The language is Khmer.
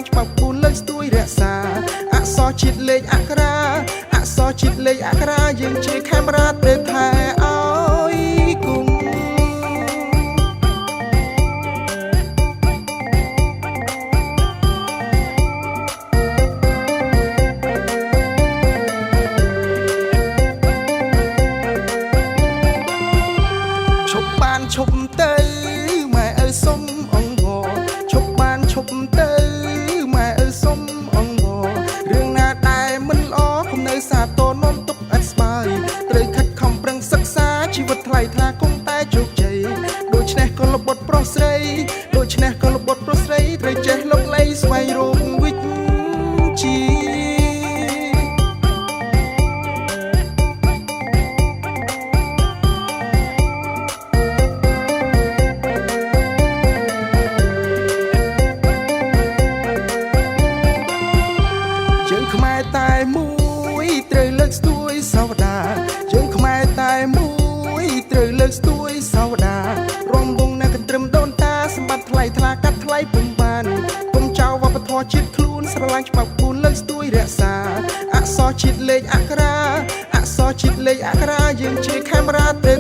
ងច្បាប់គូនលើកស្ទួយរក្សាអក្សរជាតិលេខអក្សរាអក្សរជាតិលេខអក្សរាយើងជាខេមរាទេថែឲ្យគុំឈប់បានឈប់ទៅម៉ែអើយសុំអង្គវឈប់បានឈប់ទៅម៉ែអើយសុំអង្គវរឿងណាដែលមិនល្អកុំនៅសាទរនាំទុកអត់ស្បើយត្រូវខិតខំប្រឹងសិក្សាជីវិតថ្លៃថ្លាគុំតែជោគជ័យដូច្នេះក៏លបុតប្រុសស្រីដូច្នេះក៏លបុតប្រុសស្រីត្រូវចេះលុកលៃស្វែងរកវិជ្ជា យើងខ្មែរតែមួយត្រូវលើកស្ទួយសាវតាយើងខ្មែរតែមួយត្រូវលើកស្ទួយសាវតារំវងនៅកន្ទ្រឹមដូនតាសម្បត្តិថ្លៃថ្លាកាត់ថ្លៃពុំបានកុំចោលវប្បធម៌ជាតិខ្លួនស្រឡាញ់ច្បាប់គូនលើកស្ទួយរក្សាអក្សរជាតិលេខអក្សរាអក្សរជាតិលេខអក្សរាយើងជាខេមរាទេ